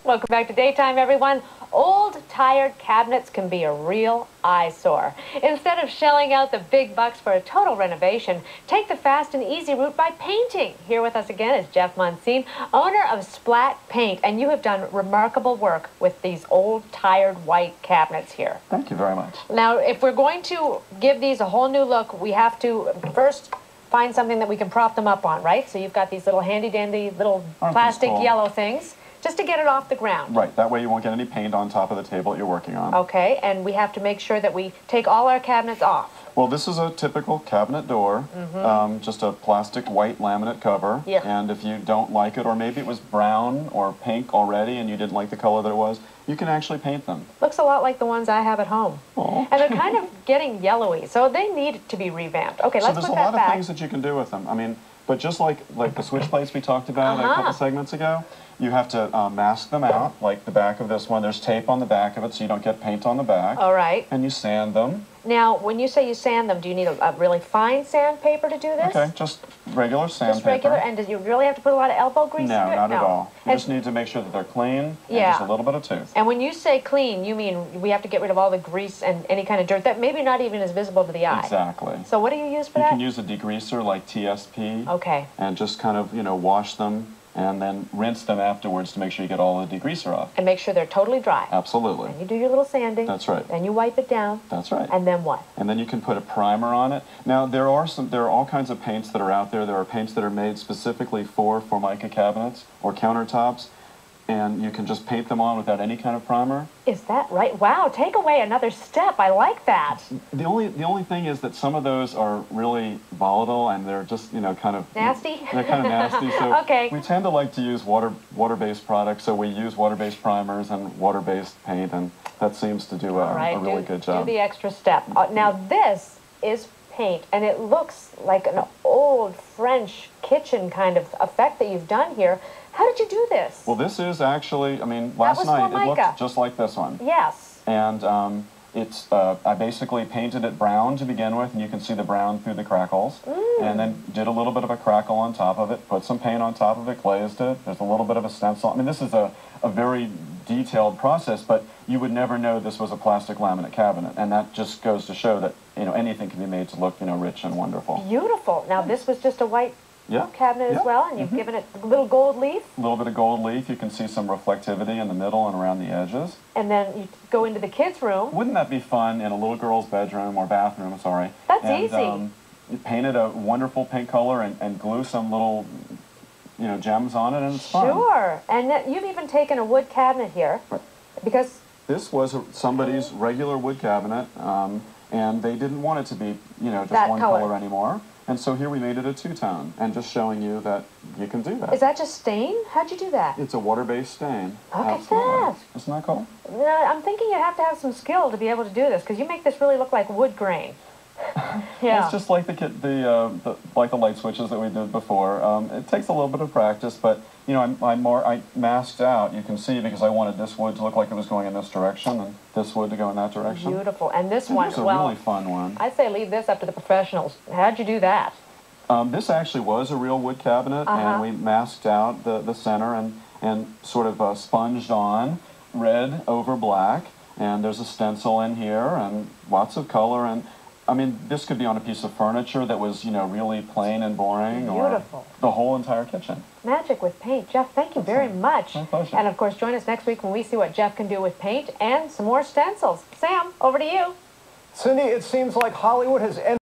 Welcome back to Daytime, everyone. Old, tired cabinets can be a real eyesore. Instead of shelling out the big bucks for a total renovation, take the fast and easy route by painting. Here with us again is Jeff Monsein, owner of Splat Paint, and you have done remarkable work with these old, tired, white cabinets here. Thank you very much. Now, if we're going to give these a whole new look, we have to first find something that we can prop them up on, right? So you've got these little handy-dandy little plastic yellow things. Just to get it off the ground. Right, that way you won't get any paint on top of the table that you're working on. Okay, and we have to make sure that we take all our cabinets off. Well, this is a typical cabinet door, just a plastic white laminate cover. Yeah. And if you don't like it, or maybe it was brown or pink already and you didn't like the color that it was, you can actually paint them. Looks a lot like the ones I have at home. Aww. And they're kind of getting yellowy, so they need to be revamped. Okay, let's put that back. So there's a lot of things that you can do with them. I mean, but just like the switch plates we talked about a couple segments ago, you have to mask them out, like the back of this one. There's tape on the back of it so you don't get paint on the back. All right. And you sand them. Now, when you say you sand them, do you need a really fine sandpaper to do this? Okay, just regular sandpaper. Just regular, and do you really have to put a lot of elbow grease into it? No, not at all. You just need to make sure that they're clean and just a little bit of tooth. And when you say clean, you mean we have to get rid of all the grease and any kind of dirt that maybe not even is visible to the eye. Exactly. So what do you use for that? You can use a degreaser like TSP. Okay. And just kind of, wash them and then rinse them afterwards to make sure you get all the degreaser off. And make sure they're totally dry. Absolutely. And you do your little sanding. That's right. And you wipe it down. That's right. And then what? And then you can put a primer on it. Now, there are all kinds of paints that are out there. There are paints that are made specifically for Formica cabinets or countertops, and you can just paint them on without any kind of primer. Is that right? Wow, take away another step. I like that. The only thing is that some of those are really volatile and they're just, kind of... Nasty? They're kind of nasty, so okay. We tend to like to use water-based products, so we use water-based primers and water-based paint, and that seems to do a really good job. Do the extra step. Now this is paint, and it looks like an old French kitchen kind of effect that you've done here. How did you do this? Well, this is actually, last night it looked just like this one. Yes. And I basically painted it brown to begin with, and you can see the brown through the crackles. And then did a little bit of a crackle on top of it, put some paint on top of it, glazed it. There's a little bit of a stencil. This is a very detailed process, but you would never know this was a plastic laminate cabinet. And that just goes to show that, anything can be made to look, rich and wonderful. Beautiful. Now, this was just a white cabinet as well, and you've given it a little gold leaf. A little bit of gold leaf. You can see some reflectivity in the middle and around the edges. And then you go into the kids' room. Wouldn't that be fun in a little girl's bedroom or bathroom? Sorry. That's easy. You paint it a wonderful pink color and glue some little, gems on it, and it's fun. Sure. And you've even taken a wood cabinet here, because this was somebody's regular wood cabinet, and they didn't want it to be, just one color anymore. And so here we made it a two-tone, and just showing you that you can do that. Is that just stain? How'd you do that? It's a water-based stain. Look at that. Isn't that cool? I'm thinking you have to have some skill to be able to do this, because you make this really look like wood grain. Well, it's just like the light switches that we did before. It takes a little bit of practice, but I masked out. You can see, because I wanted this wood to look like it was going in this direction, and this wood to go in that direction. Beautiful. And this one, it's a really fun one. I'd say leave this up to the professionals. How'd you do that? This actually was a real wood cabinet, and we masked out the center and sort of sponged on red over black. And there's a stencil in here and lots of color, and this could be on a piece of furniture that was, really plain and boring. Beautiful. Or the whole entire kitchen. Magic with paint. Jeff, thank you very much. My pleasure. And, of course, join us next week when we see what Jeff can do with paint and some more stencils. Sam, over to you. Cindy, it seems like Hollywood has ended